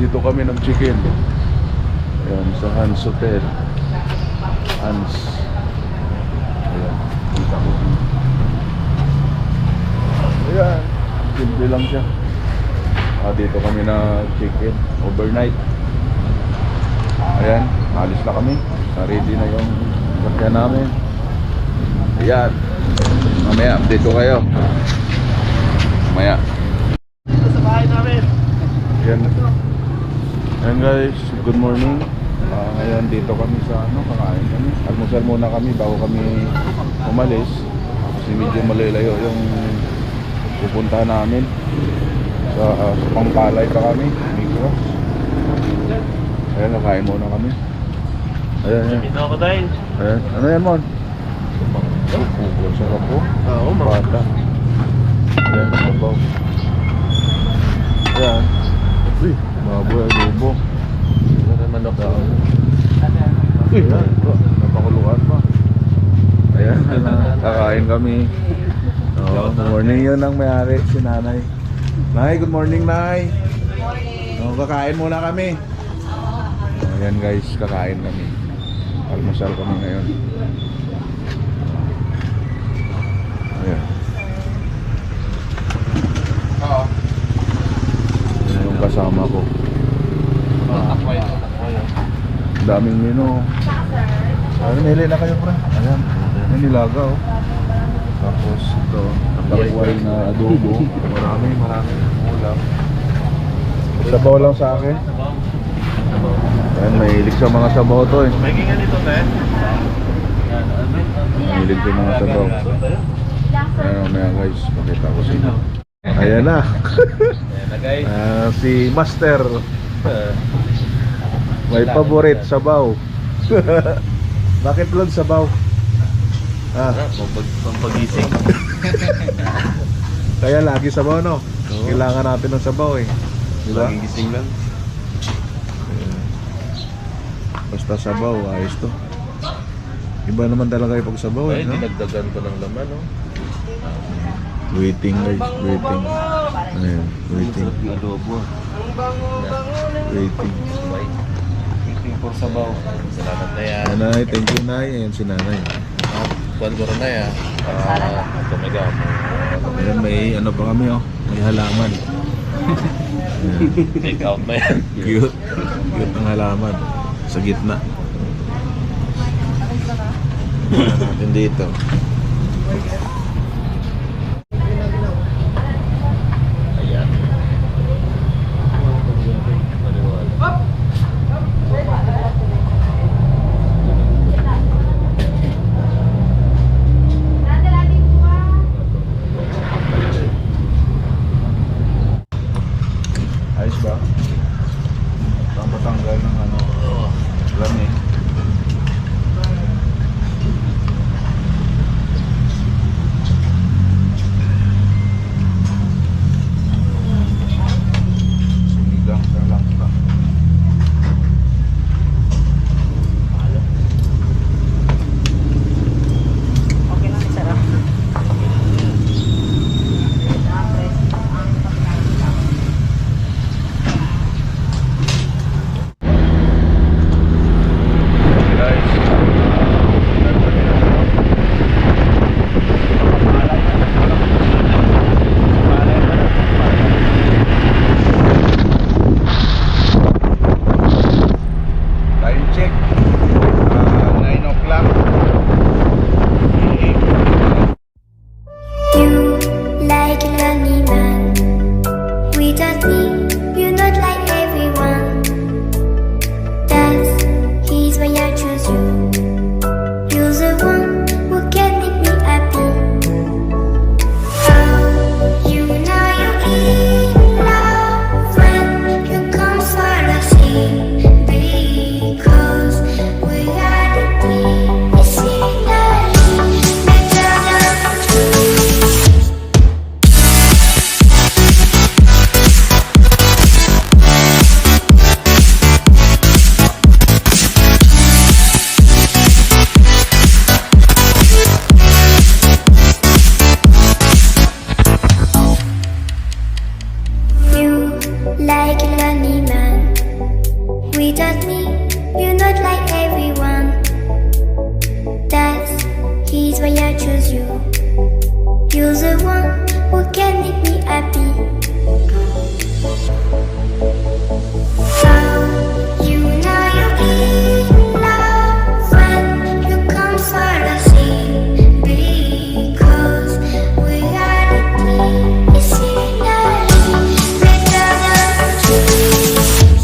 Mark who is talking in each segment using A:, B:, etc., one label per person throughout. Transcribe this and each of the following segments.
A: dito kami nag-check-in. Ayan, sa Hans Hotel. Hans. Ayan, kita ko dito. Ayan, simple lang siya. Dito kami nag-check-in overnight. Ayan, alis na kami. Ready na yung sasakyan namin. Ayan, mamaya update ko kayo. Mamaya.
B: Sa bahay namin.
A: Ayan. Ayan guys, good morning. Ngayon dito kami sa kakain kami. Almusal muna kami bago kami umalis. Kasi medyo malayo yung pupunta namin. Sa Pangkalay pa kami, Migros. Ayan, kakain muna kami. Ayan, ayan.
B: Ito ako tayo.
A: Ayan. Ano yan, Mon? Pugo, sarap po.
B: Oo,
A: Pata. Ayan, sabaw. Ayan. Uy, maboy, adobo.
B: Manok daw.
A: Uy, ayan, napakuluan pa. Ayan, kakain kami. Good morning, yun ang may-ari, si Nanay. Nay, good morning, Nay. Kakain muna kami. Ayan guys, kakain kami. Almusal kami ngayon. Ayan. Ayan yung kasama ko. Daming menu. Ayan, nili na kayo, pre. Ayan, may nilaga, oh. Tapos ito, takway na adobo. Marami ulam. Sabaw lang sa akin. Ayan, mahilig sa mga sabaw to eh.
B: May gingan ito, te.
A: Mahilig sa mga sabaw. Ayan, mamaya guys, pakita ko sa inyo. Ayan na.
B: Ayan na guys.
A: Si Master. May paborit, sabaw. Bakit lang sabaw?
B: Pampagising.
A: Kaya lagi sabaw, no? Kailangan natin ng sabaw eh. Diba?
B: Laging gising lang.
A: Basta sabaw, ayos to. Iba naman talaga yung pagsabaw eh,
B: Ay,
A: no?
B: dinagdagan pa ng laman, no?
A: Waiting guys, waiting. Ayan, waiting.
B: Adobo.
A: Waiting.
B: Waiting for sabaw. Salamat na yan.
A: Nanay, thank you, Nay. Ayan si Nanay.
B: Kuwan ko rin na yan. Tumigaw mo.
A: Ayan, may ano pa kami, oh. May halaman. Ayan.
B: Take out na yan.
A: Cute. Cute ang halaman. Sa gitna. Ayan natin dito.
B: Ayan.
A: Ayos ba? Patanggal ng ano, lamig. Sinigang sa langka.
C: Okay lang, sarap.
A: Time check. 9 o'clock.
D: You like a lonely man. Without me, you're not like everyone. That's he's why I choose you. You're the one who can make me happy. Oh, you know you're in love when you come for the sea. Because we are the team. It's better than the one who can make me happy. How you know you're in love when you come for the sea? Because reality is scenery better than dreams.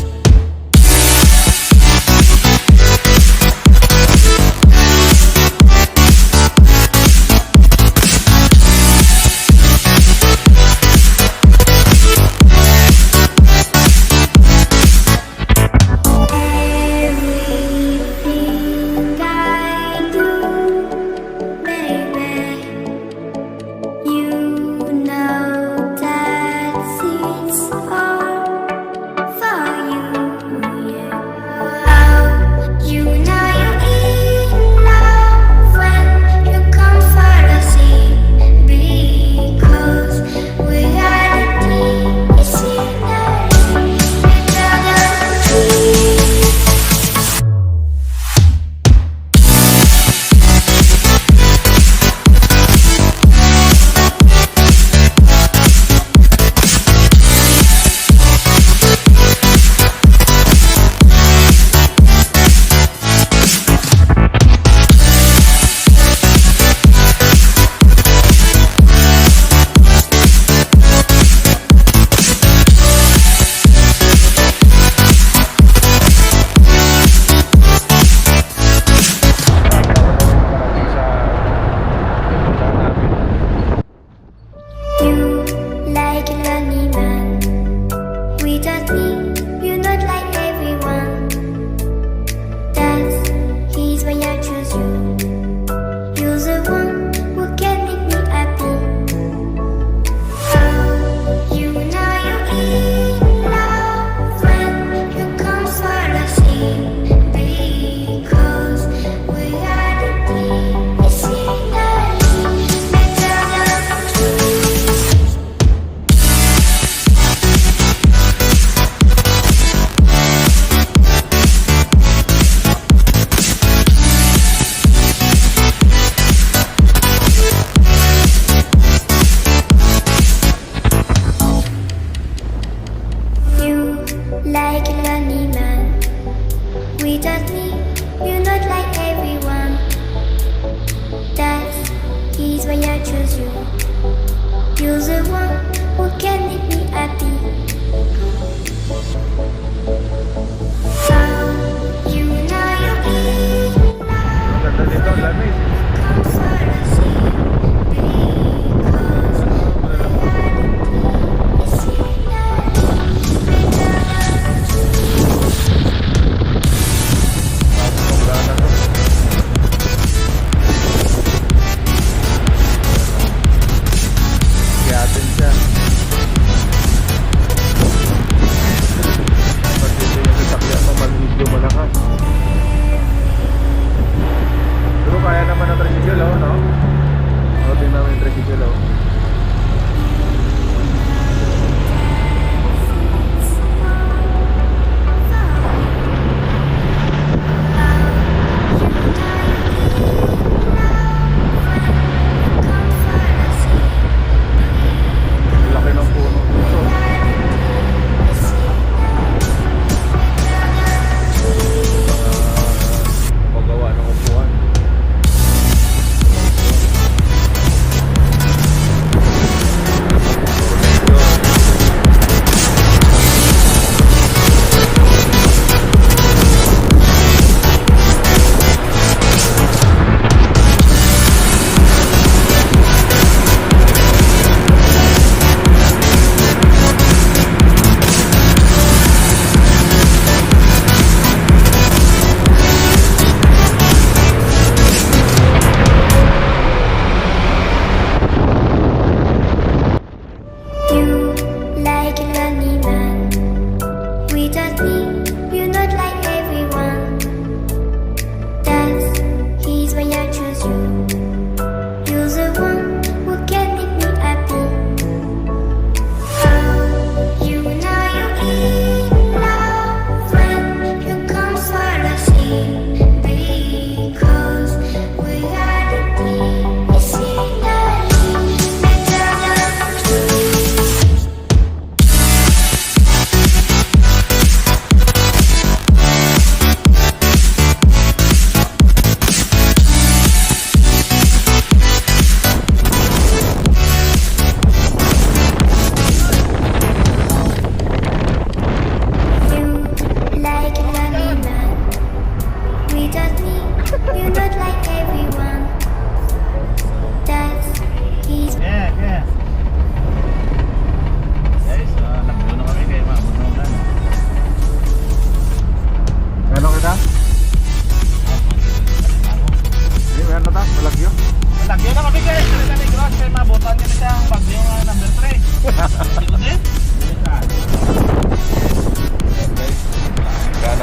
A: Ganap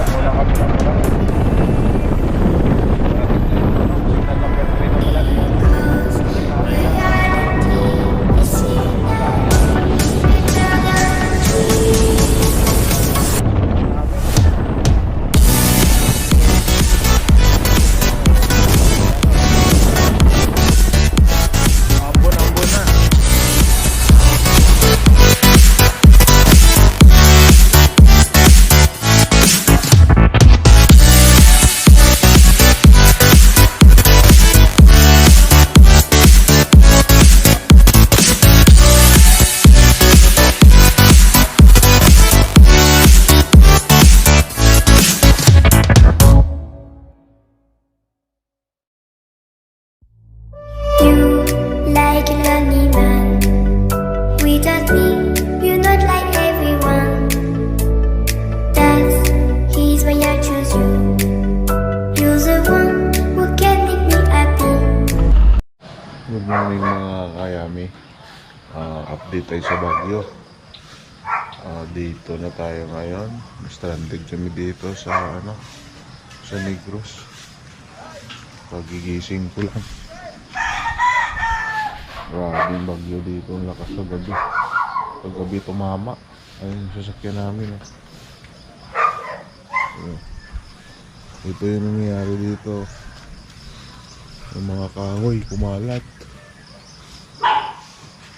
A: muna kami ng mga. Signal number 3 na pala dito. Ambon na.
D: You like a lonely man without me, you're not like everyone. That's he's why I choose you. You're the one who can make me happy.
A: Good morning mga kayami. Update tayo sa Baguio. Dito na tayo ngayon. Stranded kami dito sa sa Negros. Pagigising ko lang. Grabe yung bagyo dito. Ang lakas sa gabi. Pag gabi tumama. Ayun yung sasakyan namin. Ito yung nangyayari dito. Yung mga kahoy kumalat.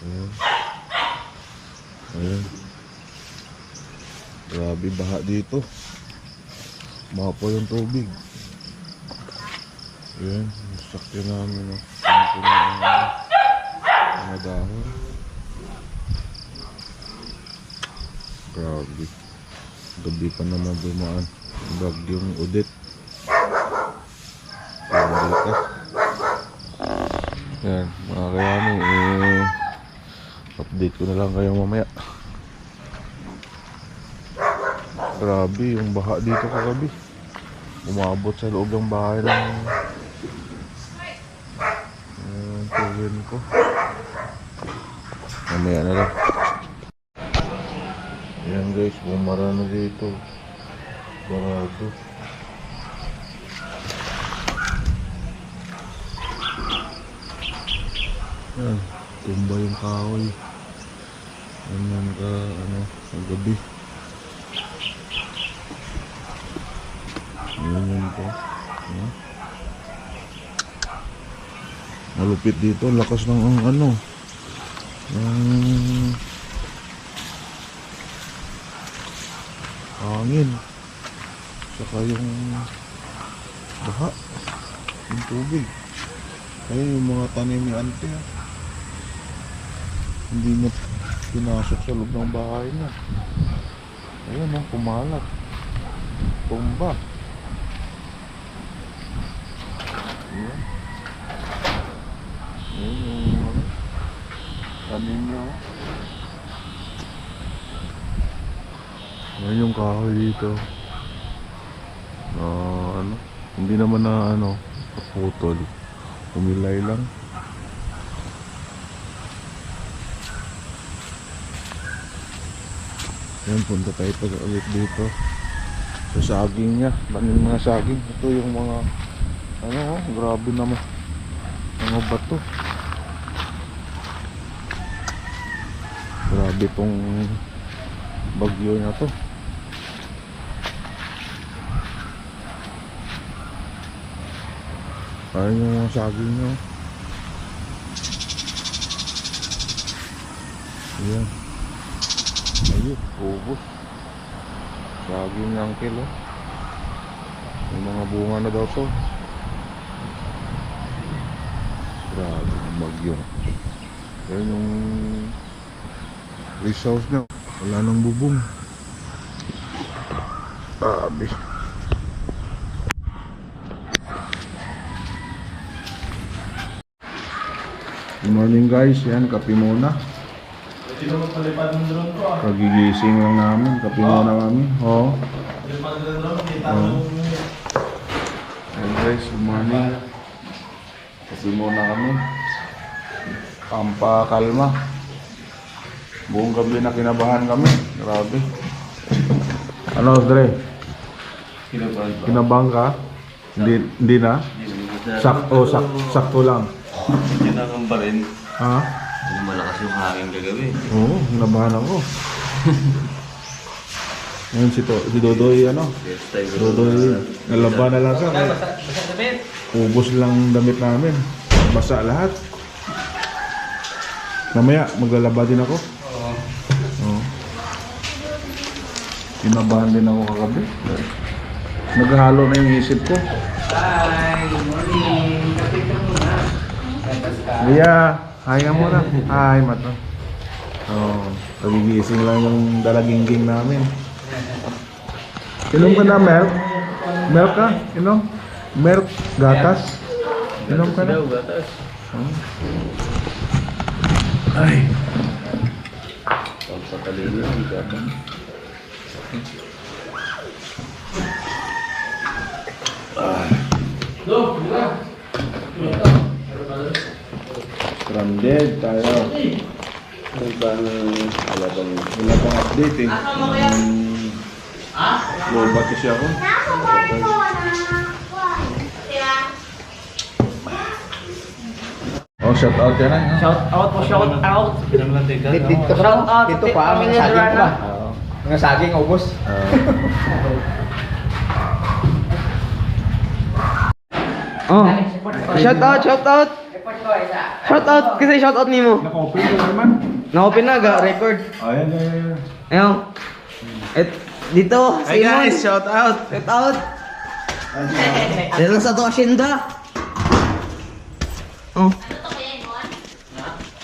A: Ayun. Ayun. Grabe baha dito. Mapo yung tubig. Ayun. Sasakyan namin. Mga dahon. Grabe. Gabi pa naman dumaan. Bagyong Odette. Dito. Yan, mga kayami, update ko na lang kayo mamaya. Grabe yung baha dito kagabi. Umabot sa loob ng bahay ng tuwin ko. Mamaya na lang. Ayan guys, bumara na dito. Barado. Ayan, tumba yung kahoy. Ayan ka, ang gabi. Ayan yun po. Ayan. Malupit dito, lakas ng hangin. Saka yung baha, yung tubig. Ayun yung mga tanim ni ante. Hindi na pinasok sa loob ng bahay niya. Ayun kumalat. Tumba. Ayan. Ayan yung tanim niya. Ayan yung kahoy dito. Hindi naman na kaputol. Umilay lang. Ayan, punta tayo ulit dito sa saging niya. Banin mga saging. Ito yung mga grabe naman mga bato. Grabe tong bagyo na to. Ayun yung mga saging nyo. Ayan. Ayun, ubos. Saging ng kilo. May mga bunga na daw to. Grabe ang bagyo. Ayan yung rest house nyo. Wala nang bubong. Grabe. Good morning guys, yan, kape muna. Pagigising lang namin, kape muna kami. Hey guys, good morning. Kape muna kami. Pampakalma. Buong gabi na kinabahan kami. Grabe. Ano, Dre? Kinabahan ka? Hindi na? Sakto lang.
B: Kinakamba rin.
A: Ha?
B: Hindi malakas yung hangin kagabi.
A: Oo, kinabahan ako. Ngayon si Dodoy, ano?
B: Yes, tayo.
A: Dodoy, nalaban na lang siya. Ubos lang damit namin. Basa lahat. Mamaya, maglalaba din ako. Oo. Kinabahan din ako kagabi. Naghalo na yung isip ko.
C: Hi, good morning. Kapit ka muna.
A: Lia, hi nga muna. Hi, Mato. Oo, pagigising lang yung dalagingging namin. Inom ka na, milk? Milk ka? Inom? Milk? Gatas? Inom ka na?
B: Gatas.
A: Ay.
B: Pagpatalino ang gatas.
A: Stranded tayo. Wala pang update eh. Lobat kasi ako. Oh, shout out yan ah.
C: Shout out po, shout out.
E: Dito
C: Shout out.
E: Dito pa, mga
C: Pamilya
E: saging
C: Durana.
E: pa. Mga saging, ubos.
F: Oh. Shout out, shout out. Shout out kasi shout out nimo.
A: Naka-open na naman.
F: Na-open na ga record.
A: Ayan, ayan.
F: Ayun. Dito,
E: Hi guys, shout out.
F: Shout out. Dito sa to asyenda. Oh.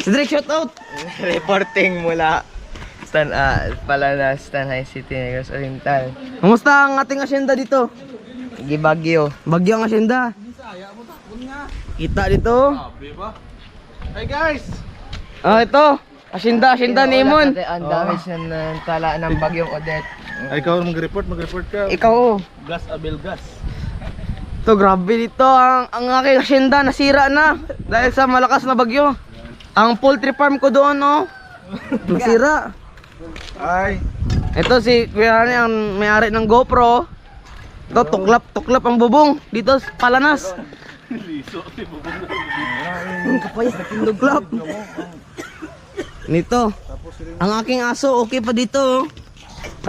F: Cedric, shout out.
E: Reporting mula Palanas, Tanay City, Negros Oriental.
F: Kumusta ang ating asyenda dito?
E: Gibagyo.
F: Bagyo ang asyenda. Kita dito.
E: Hi guys.
F: Oh, ito. Asyenda ni Imon.
E: Ang damage ng tala ng bagyong Odette.
A: Ay, ikaw mag-report ka.
F: Ikaw oh.
E: Gas Abel Gas.
F: Ito, grabe dito. Ang aking asyenda nasira na dahil sa malakas na bagyo. Ang poultry farm ko doon, oh. Nasira.
A: Ay.
F: Ito si Kuya Rani, ang may-ari ng GoPro. Ito, tuklap ang bubong dito sa Palanas. Ang kapayas na tuklap. Nito. Ang aking aso, okay pa dito, oh.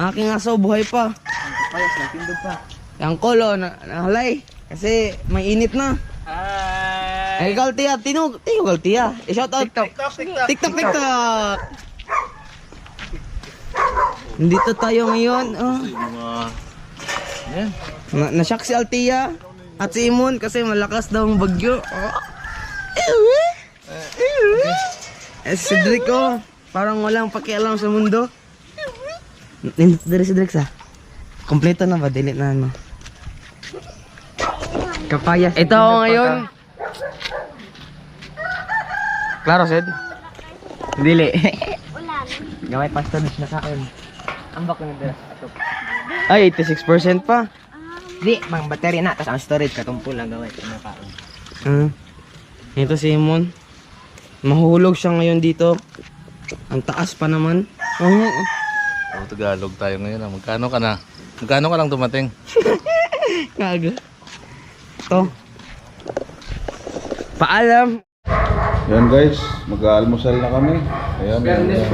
F: Ang aking aso, buhay pa.
E: Kapayas na tindog pa.
F: Ang kolo, nahalay. Kasi may init na. Ay, Galtia, Tino Galtia. Shout out. TikTok. Nandito tayo ngayon. Oh. Nashock si Altia at si Imon kasi malakas daw ang bagyo. Oh. Si Cedric, oh. Parang walang pakialam sa mundo. Nandito dari si Cedric sa. Kompleto na ba? Delete na ano.
E: Kapayas.
F: Ito ako ngayon. Klaro, Sed?
E: Dili. Gamay pa storage na sa akin. Ang bako na dala sa ato.
F: Ay, 86% pa.
E: Di, mang battery na. Tapos ang storage katumpul lang gawin.
F: Ito si Imon. Mahuhulog siya ngayon dito. Ang taas pa naman.
B: Oh, Tagalog tayo ngayon. Magkano ka na? Magkano ka lang dumating?
F: Kaga. Ito. Paalam.
A: Yan guys, mag-aalmusal na kami. Ayan, yan.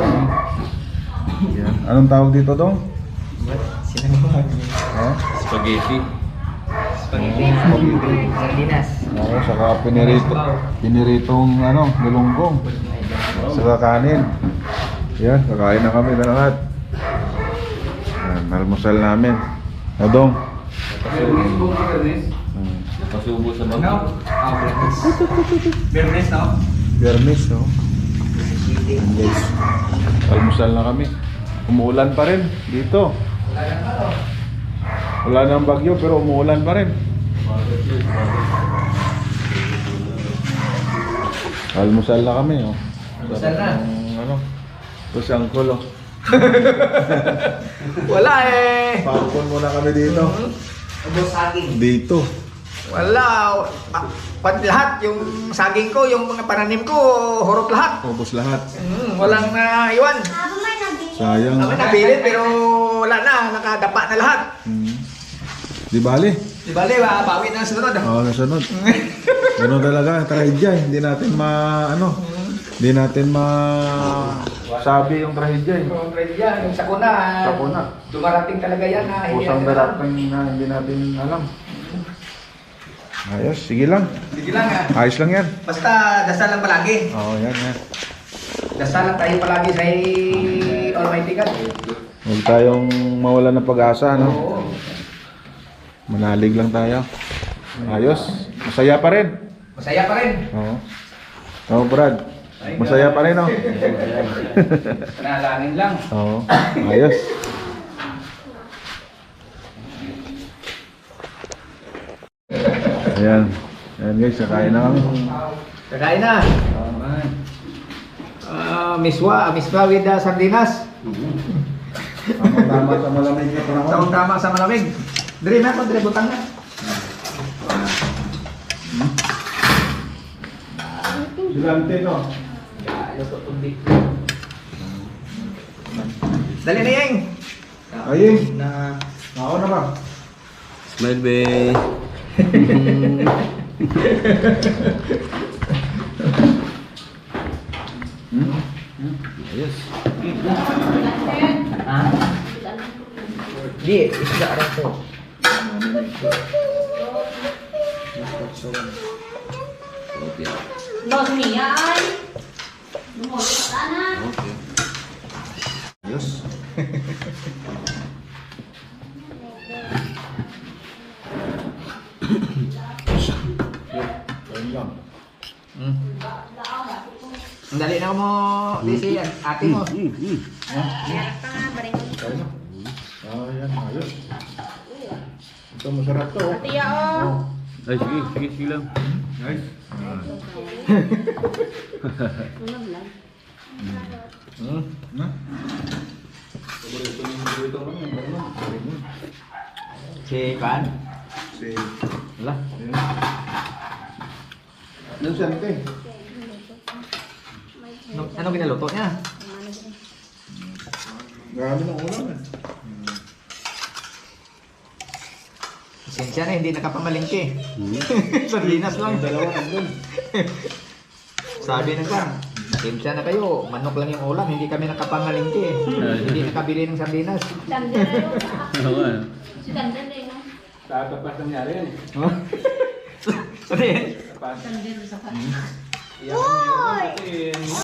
A: Anong tawag dito dong? Ha?
B: Spaghetti.
E: Sardinas.
A: Oo, saka piniritong galunggong. Saka kanin. Yan, kakain na kami na lahat. Yan, almusal namin. Dong?
B: Pasubo sa bago.
A: Biyernes, no? Yan guys, almusal na kami. Umuulan pa rin dito. Wala nang bagyo pero umuulan pa rin. Almusal na kami, oh.
E: Almusal na?
A: Ito si Uncle, oh.
E: Wala eh.
A: Pangkon muna kami dito.
E: Ubos saging.
A: Dito.
C: Wala. Lahat, yung saging ko, yung mga pananim ko, hurot lahat.
A: Ubos lahat.
C: Walang naiwan.
A: Sayang.
C: Kami napilit pero wala na, nakadapa na lahat.
A: Di bali.
C: Di ba, bawi na sa sunod.
A: Oo, nasunod. Ganun talaga, trahedya. Hindi natin hindi natin sabi yung trahedya.
C: Yung trade yung sakuna.
A: Sakuna.
C: Dumarating talaga yan na hindi
A: Kusang
C: natin alam.
A: darating na hindi natin alam. Ayos, sige lang.
C: Sige lang
A: Ayos lang yan.
C: Basta dasal lang palagi.
A: Oo, yan.
C: Dasal lang tayo palagi sa Almighty God.
A: Huwag tayong mawala ng pag-asa, no?
C: Oo.
A: Manalig lang tayo. Ayos. Masaya pa rin.
C: Masaya pa rin.
A: Oo. Oo, Brad. Masaya pa rin, no?
C: Panalangin lang.
A: Oo. Ayos. Ayan. Ayan guys, kakain na kami.
C: Kakain na. Miswa with sardinas.
A: Tama-tama sa malamig na panahon.
C: Tama sa malamig. Dire na ako, dire butang na.
A: Silante, no?
C: Dali na yang.
A: Ayun. Ako na ba?
B: Smile, babe. Ayos.
C: Di, isda rin to.
G: Bag niya ay. Lumulot ka na.
B: Okay.
A: Ayos. Ayun lang.
C: Ang dali na mo, Lizzy, ate mo.
A: Ayan, ayos. Ito masarap to.
G: Tiya oh.
B: Ay, sige lang.
A: Nice. Na?
C: Si Kaan.
A: Si...
C: Wala.
A: Yung sante.
C: Ano ginaluto niya?
A: Grabe ng ulam eh.
C: Pasensya na, hindi nakapamalingki. Sardinas lang.
A: Dalawa nandun.
C: Sabi ng Kang, pasensya na kayo, manok lang yung ulam, hindi kami nakapamalingki. Hindi nakabili ng sardinas.
G: Tanda na yun.
B: Oo, ano?
G: Si Tanda na yun.
A: Tatapas nangyari yan eh.
C: Ano yan?
G: Tanda sa
A: Iyan.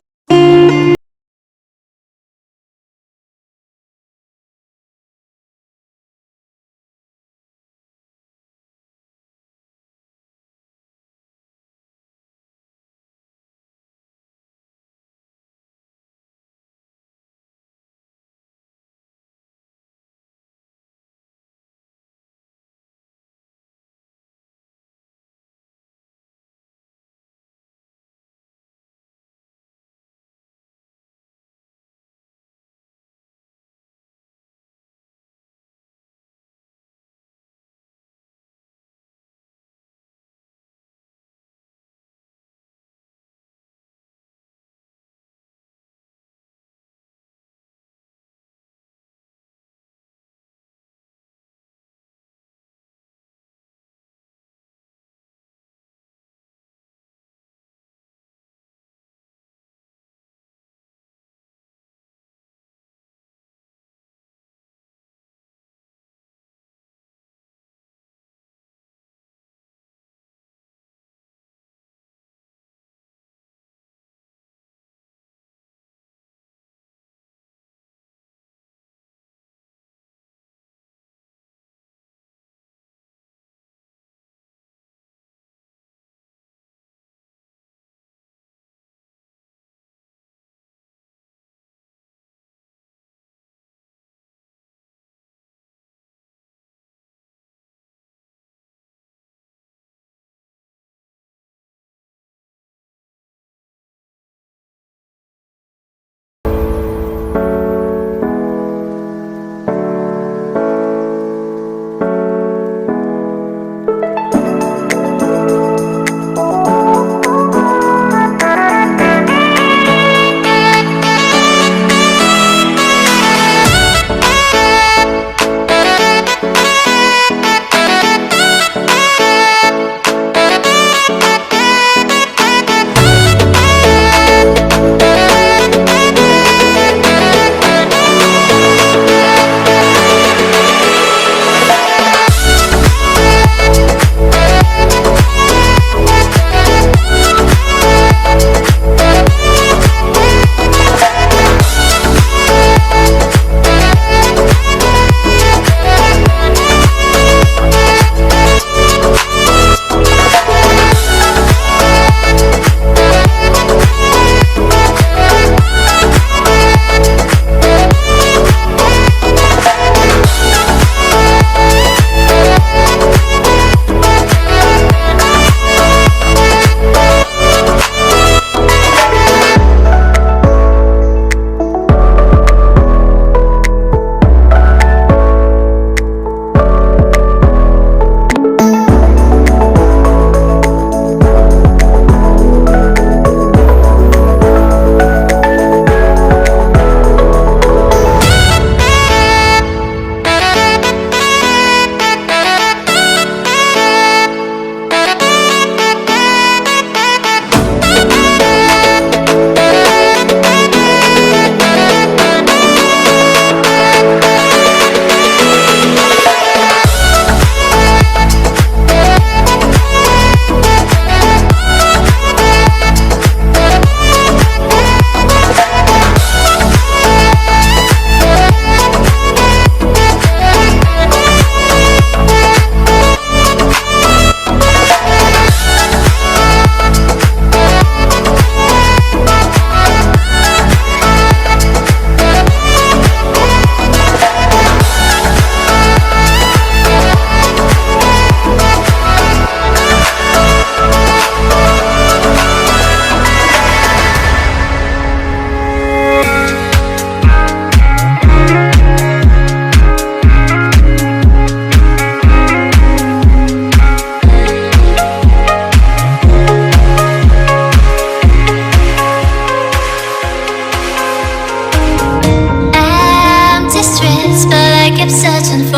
D: streets, but I kept searching for